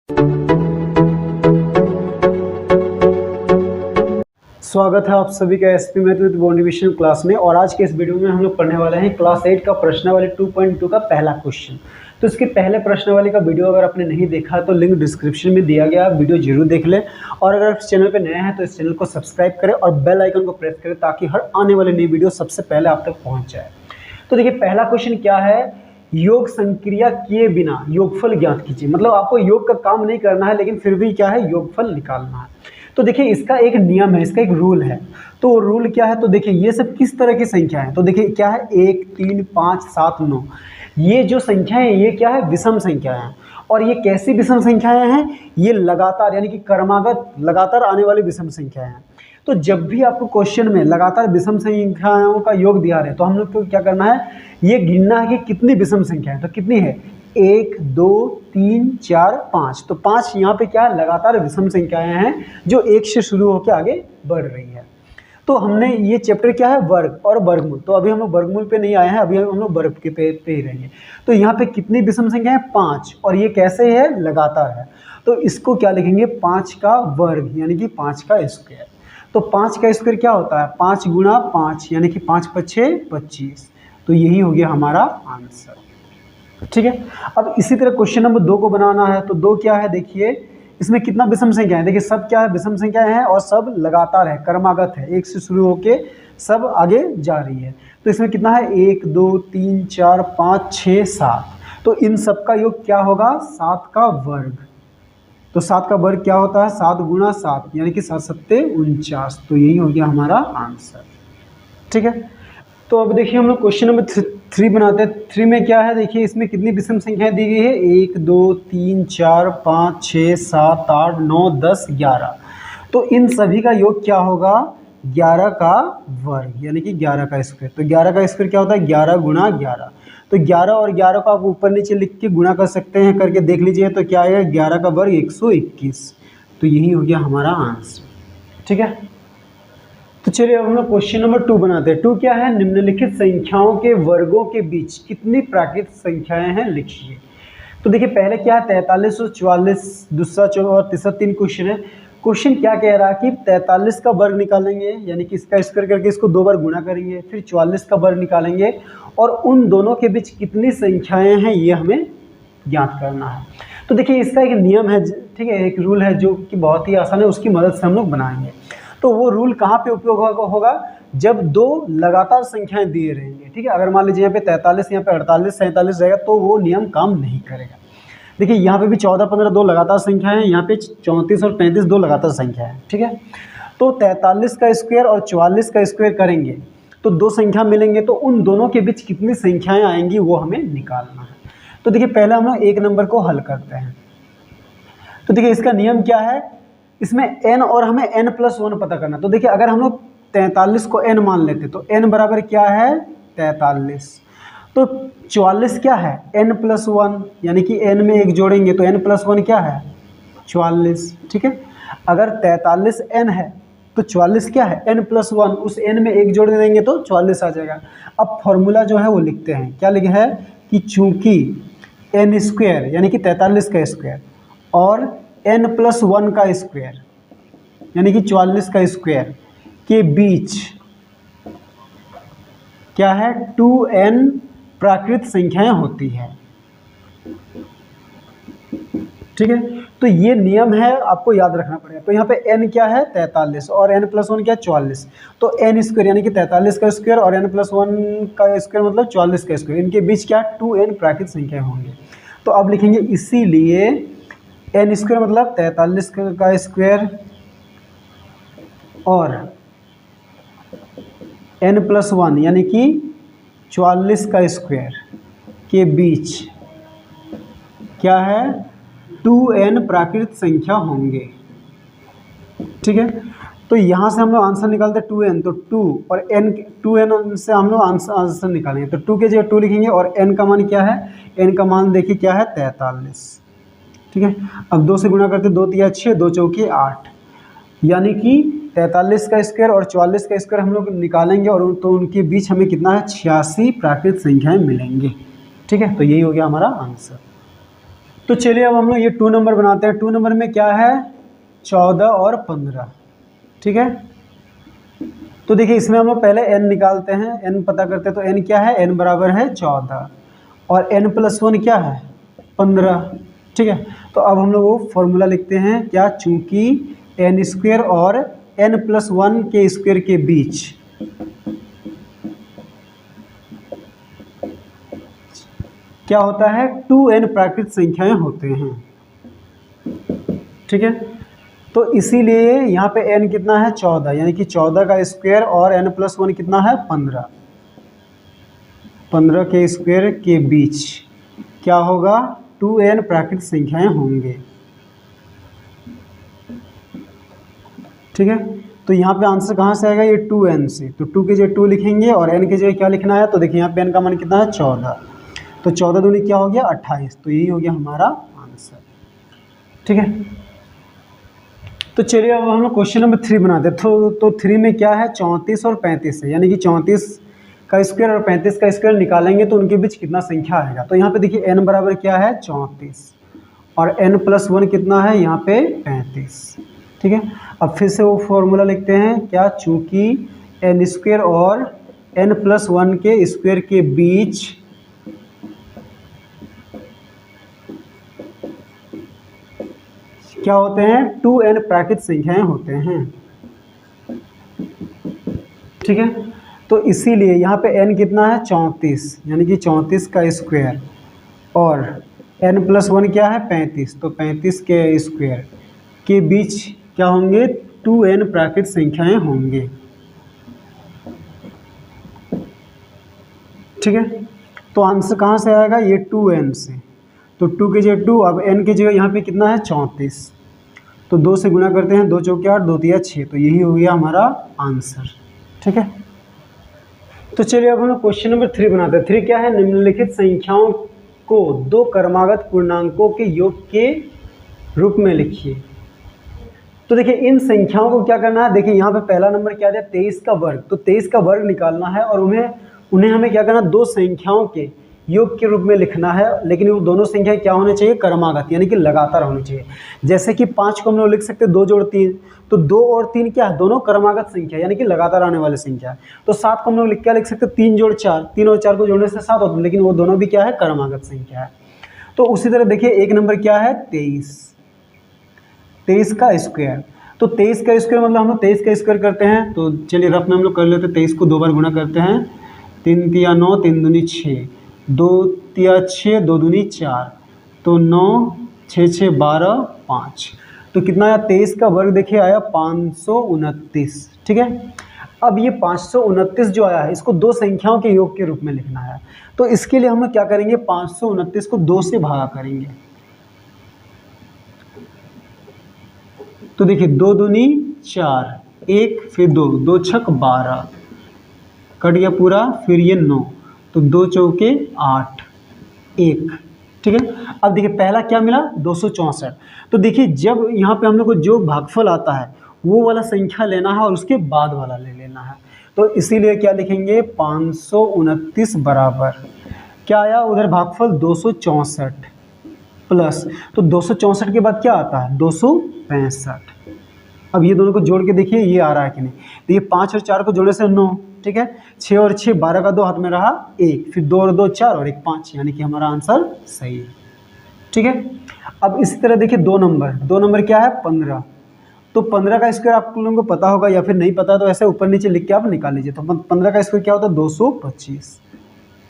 स्वागत है आप सभी का SP math with motivation class में। और आज के इस वीडियो में हम लोग पढ़ने वाले हैं क्लास 8 का प्रश्नावली 2.2 का पहला क्वेश्चन। तो इसके पहले प्रश्नावली का वीडियो अगर आपने नहीं देखा तो लिंक डिस्क्रिप्शन में दिया गया, वीडियो जरूर देख लें। और अगर आप इस चैनल पर नए हैं तो इस चैनल को सब्सक्राइब करें और बेल आइकन को प्रेस करें ताकि हर आने वाली नई वीडियो सबसे पहले आप तक पहुँच जाए। तो देखिए पहला क्वेश्चन क्या है, योग संक्रिया किए बिना योगफल ज्ञात कीजिए। मतलब आपको योग का काम नहीं करना है लेकिन फिर भी क्या है, योगफल निकालना है। तो देखिए इसका एक नियम है, इसका एक रूल है। तो रूल क्या है, तो देखिए ये सब किस तरह की संख्या है। तो देखिए क्या है, 1 3 5 7 9, ये जो संख्याएं हैं ये क्या है, विषम संख्याएं हैं। और ये कैसी विषम संख्याएं हैं, ये लगातार यानी कि क्रमागत लगातार आने वाली विषम संख्याएं हैं। तो जब भी आपको क्वेश्चन में लगातार विषम संख्याओं का योग दिया रहे तो हम लोग को क्या करना है, ये गिनना है कि कितनी विषम संख्या है। तो कितनी है, 1 2 3 4 5। तो 5 यहाँ पे क्या है, लगातार विषम संख्याएं हैं जो 1 से शुरू होकर आगे बढ़ रही है। तो हमने ये चैप्टर क्या है, वर्ग और वर्गमूल। तो अभी हम लोग वर्गमूल पे नहीं आए हैं, अभी हम लोग वर्ग के पे ही रहेंगे। तो यहाँ पे कितनी विषम संख्या है, 5। और ये कैसे है, लगातार है। तो इसको क्या लिखेंगे, 5 का वर्ग यानी कि 5 का स्क्वायर। तो 5 का स्क्वायर क्या होता है, 5 गुणा 5 यानी कि 5 × 6 = 25। तो यही हो गया हमारा आंसर। ठीक है। अब इसी तरह क्वेश्चन नंबर 2 को बनाना है। तो 2 क्या है, देखिए इसमें कितना विषम संख्या है। देखिए सब क्या है, विषम संख्या है और सब लगातार है, क्रमागत है, 1 से शुरू होके सब आगे जा रही है। तो इसमें कितना है, 1 2 3 4 5 6 7। तो इन सब का योग क्या होगा, 7 का वर्ग। तो 7 का वर्ग क्या होता है, 7 गुणा 7 यानी कि 7 7 49। तो यही हो गया हमारा आंसर। ठीक है। तो अब देखिए हम लोग क्वेश्चन नंबर 3 बनाते हैं। 3 में क्या है, देखिए इसमें कितनी विषम संख्याएं दी गई है, 1 2 3 4 5 6 7 8 9 10 11। तो इन सभी का योग क्या होगा, 11 का वर्ग यानी कि 11 का स्क्वायर। तो 11 का स्क्वायर क्या होता है, 11 गुणा 11। तो 11 और 11 को आप ऊपर नीचे लिख के गुणा कर सकते हैं, करके देख लीजिए। तो क्या आएगा, 11 का वर्ग 121। तो यही हो गया हमारा आंसर। ठीक है। तो चलिए अब हम लोग क्वेश्चन नंबर 2 बनाते हैं। 2 क्या है, निम्नलिखित संख्याओं के वर्गों के बीच कितनी प्राकृत संख्याएं हैं लिखिए। तो देखिए पहले क्या है, 43 और 44, दूसरा और तीसरा 3 क्वेश्चन है। क्वेश्चन क्या कह रहा है कि 43 का वर्ग निकालेंगे यानी कि इसका स्क्वायर करके इसको 2 बार गुणा करेंगे, फिर 44 का वर्ग निकालेंगे और उन दोनों के बीच कितनी संख्याएं हैं ये हमें ज्ञात करना है। तो देखिए इसका एक नियम है, ठीक है, एक रूल है जो कि बहुत ही आसान है, उसकी मदद से हम लोग बनाएंगे। तो वो रूल कहाँ पे उपयोग होगा, जब 2 लगातार संख्याएं दिए रहेंगे। ठीक है। अगर मान लीजिए यहाँ पे 43, यहाँ पे 48 47 रहेगा तो वो नियम काम नहीं करेगा। देखिए यहाँ पे भी 14 15 2 लगातार संख्याएं हैं, यहाँ पे 34 और 35 2 लगातार संख्या है। ठीक है। तो 43 का स्क्वायर और 44 का स्क्वायर करेंगे तो 2 संख्या मिलेंगे, तो उन दोनों के बीच कितनी संख्याएं आएंगी वो हमें निकालना है। तो देखिए पहले हम लोग 1 नंबर को हल करते हैं। तो देखिए इसका नियम क्या है, इसमें n और हमें n+1 पता करना। तो देखिए अगर हम लोग 43 को n मान लेते तो n बराबर क्या है, 43। तो 44 क्या है, n+1 यानी कि n में 1 जोड़ेंगे तो n+1 क्या है, 44। ठीक है। अगर 43 n है तो 44 क्या है, n+1, उस n में 1 जोड़ देंगे तो 44 आ जाएगा। अब फॉर्मूला जो है वो लिखते हैं, क्या लिखे है कि चूंकि n² यानी कि 43 का स्क्वायर और n+1 का स्क्वायर यानी कि 44 का स्क्वायर के बीच क्या है, 2n प्राकृत संख्याएं होती है। ठीक है। तो ये नियम है, आपको याद रखना पड़ेगा। तो यहाँ पे n क्या है, 43 और n+1 क्या है, 44। तो n² यानी कि 43 का स्क्वायर और n+1 का स्क्वायर मतलब 44 का स्क्वायर, इनके बीच क्या 2n प्राकृत संख्याएं होंगे। तो अब लिखेंगे इसीलिए n² मतलब 43 का स्क्वायर और n+1 यानी कि 44 का स्क्वायर के बीच क्या है, 2n प्राकृत संख्या होंगे। ठीक है। तो यहाँ से हम लोग आंसर निकालते हैं 2n, तो 2 और n, 2n से हम लोग आंसर निकालेंगे। तो 2 के जगह 2 लिखेंगे और n का मान क्या है, n का मान देखिए क्या है, 43। ठीक है। अब 2 से गुणा करते, 2 तिया 6, 2 चौके 8, यानी कि 43 का स्क्वायर और 44 का स्क्वायर हम लोग निकालेंगे और तो उनके बीच हमें कितना है, 86 प्राकृत संख्याएं मिलेंगी। ठीक है। तो यही हो गया हमारा आंसर। तो चलिए अब हम लोग ये 2 नंबर बनाते हैं। 2 नंबर में क्या है 14 और 15, ठीक है। तो देखिए इसमें हम लोग पहले n निकालते हैं, n पता करते हैं। तो n क्या है, n बराबर है 14 और n + 1 क्या है 15, ठीक है। तो अब हम लोग वो फॉर्मूला लिखते हैं क्या, चूंकि n² और n + 1 के स्क्वायर के बीच क्या होता है 2n प्राकृत संख्याएं होते हैं, ठीक है। तो इसीलिए यहाँ पे n कितना है 14, यानी कि 14 का स्क्वायर और n + 1 कितना है 15, 15 के स्क्वायर के बीच क्या होगा 2n प्राकृत संख्याएं होंगे, ठीक है। तो यहाँ पे आंसर कहाँ से आएगा, ये 2n से। तो 2 की जगह 2 लिखेंगे और n की जगह क्या लिखना है, तो देखिए यहाँ पे n का मान कितना है 14, तो 14 दूनी क्या हो गया 28, तो यही हो गया हमारा आंसर, ठीक है। तो चलिए अब हम लोग क्वेश्चन नंबर 3 बनाते हैं। तो 3 में क्या है 34 और 35 है, यानी कि 34 का स्क्वायर और 35 का स्क्वायर निकालेंगे तो उनके बीच कितना संख्या आएगा। तो यहाँ पे देखिए n बराबर क्या है 34 और n + 1 कितना है यहाँ पे 35, ठीक है। अब फिर से वो फॉर्मूला लिखते हैं क्या, चूंकि n² और n + 1 के स्क्वायर के बीच क्या होते हैं 2n प्राकृत संख्याएं होते हैं, ठीक है। तो इसीलिए यहाँ पे n कितना है 34, यानी कि 34 का स्क्वायर और n + 1 क्या है 35, तो 35 के स्क्वायर के बीच क्या होंगे 2n प्राकृत संख्याएं होंगे, ठीक है। तो आंसर कहाँ से आएगा, ये 2n से। तो 2 की जगह 2, अब n की जगह यहाँ पे कितना है 34, तो 2 से गुना करते हैं, 2 चौके 8, 2 तिया 6, तो यही हो गया हमारा आंसर, ठीक है। तो चलिए अब हम लोग क्वेश्चन नंबर 3 बनाते हैं। 3 क्या है, निम्नलिखित संख्याओं को 2 क्रमागत पूर्णांकों के योग के रूप में लिखिए। तो देखिए इन संख्याओं को क्या करना है, देखिए यहाँ पे पहला नंबर क्या दिया 23 का वर्ग, तो 23 का वर्ग निकालना है और उन्हें हमें क्या करना, 2 संख्याओं के योग के रूप में लिखना है, लेकिन वो दोनों संख्या क्या होने चाहिए क्रमागत, यानी कि लगातार होनी चाहिए। जैसे कि 5 को हम लोग लिख सकते हैं 2 जोड़ 3, तो 2 और 3 क्या है, दोनों क्रमागत संख्या यानी कि लगातार आने वाली संख्या है। तो 7 को हम लोग क्या लिख सकते हैं 3 जोड़ 4, 3 और 4 को जोड़ने से 7 होता है, लेकिन वो दोनों भी क्या है क्रमागत संख्या है। तो उसी तरह देखिए एक नंबर क्या है 23 का स्क्वायर, तो 23 का स्क्वायर मतलब हम लोग 23 का स्क्वायर करते हैं। तो चलिए रफ में हम लोग कर लेते हैं, 23 को 2 बार गुणा करते हैं, 3 तिया 9, 3 दूनी 6, 2 तिया 6, 2 दूनी 4, तो 9 6 6 12 5, तो कितना आया 23 का वर्ग देखिए आया 529, ठीक है। अब ये 529 जो आया है इसको 2 संख्याओं के योग के रूप में लिखना है। तो इसके लिए हम लोग क्या करेंगे 529 को 2 से भागा करेंगे, तो देखिए 2 दूनी 4, 1 फिर 2, 2 छक 12, कट गया पूरा, फिर ये 9, तो 2 चौके 8, 1, ठीक है। अब देखिए पहला क्या मिला 264, तो देखिए जब यहाँ पे हम लोग को जो भागफल आता है वो वाला संख्या लेना है और उसके बाद वाला ले लेना है। तो इसीलिए क्या लिखेंगे 529 बराबर क्या आया उधर भागफल 264 प्लस, तो 264 के बाद क्या आता है 265। अब ये दोनों को जोड़ के देखिए ये आ रहा है कि नहीं, तो ये 5 और 4 को जोड़ने से 9, ठीक है। 6 और 6 12 का 2 हाथ में रहा 1, फिर 2 और 2 4 और 1 5, यानी कि हमारा आंसर सही है, ठीक है। अब इसी तरह देखिए 2 नंबर क्या है 15, तो 15 का स्क्वायर आप लोगों को पता होगा या फिर नहीं पता तो ऐसे ऊपर नीचे लिख के आप निकाल लीजिए। तो 15 का स्क्वायर क्या होता है 225,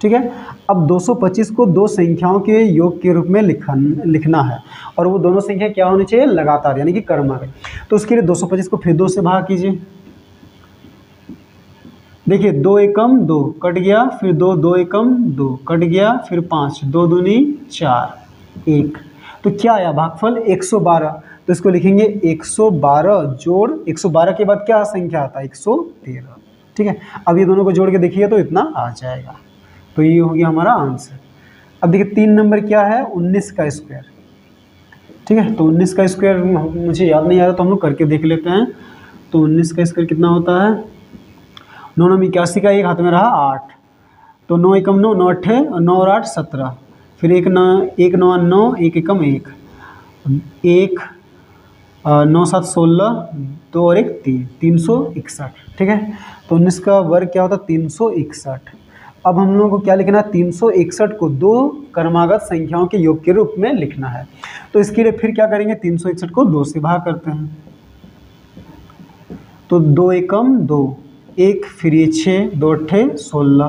ठीक है। अब 225 को 2 संख्याओं के योग के रूप में लिखना है और वो दोनों संख्या क्या होनी चाहिए लगातार यानी कि क्रमागत। तो उसके लिए 225 को फिर 2 से भाग कीजिए, देखिए 2 एकम 2 कट गया, फिर 2 2 एकम 2 कट गया, फिर 5 2 दूनी 4 1, तो क्या आया भागफल 112। तो इसको लिखेंगे 112 जोड़ 112 के बाद क्या संख्या आता है 113, ठीक है। अब ये दोनों को जोड़ के देखिए तो इतना आ जाएगा, तो ये हो गया हमारा आंसर। अब देखिए 3 नंबर क्या है 19 का स्क्वायर, ठीक है। तो 19 का स्क्वायर मुझे याद नहीं आ रहा तो हम लोग करके देख लेते हैं। तो 19 का स्क्वायर कितना होता है 9 9 81 का 1 हाथ में रहा 8, तो 9 एकम 9 9 8 9 और 8 17, फिर एक 9 9, एक एकम एक, 9 7 16, 2 और 1 3, 361। ठीक है, तो 19 का वर्ग क्या होता है 361। अब हम लोगों को क्या लिखना है 361 को दो क्रमागत संख्याओं के योग के रूप में लिखना है। तो इसके लिए फिर क्या करेंगे 361 को 2 से भाग करते हैं, तो 2 एकम 2, 1, फिर ये 6, 2 अट्ठे 16,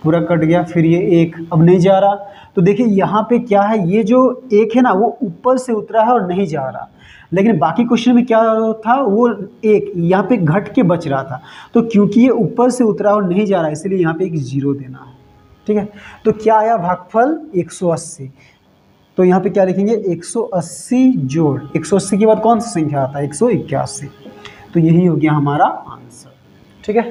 पूरा कट गया, फिर ये 1 अब नहीं जा रहा। तो देखिए यहाँ पे क्या है, ये जो 1 है ना वो ऊपर से उतरा है और नहीं जा रहा, लेकिन बाकी क्वेश्चन में क्या था वो 1 यहाँ पे घट के बच रहा था। तो क्योंकि ये ऊपर से उतरा और नहीं जा रहा इसलिए यहाँ पे एक 0 देना है। ठीक है, तो क्या आया भागफल 180। तो यहाँ पे क्या लिखेंगे 180 जोड़ 180 के बाद कौन सा संख्या आता है 181। तो यही हो गया हमारा आंसर। ठीक है।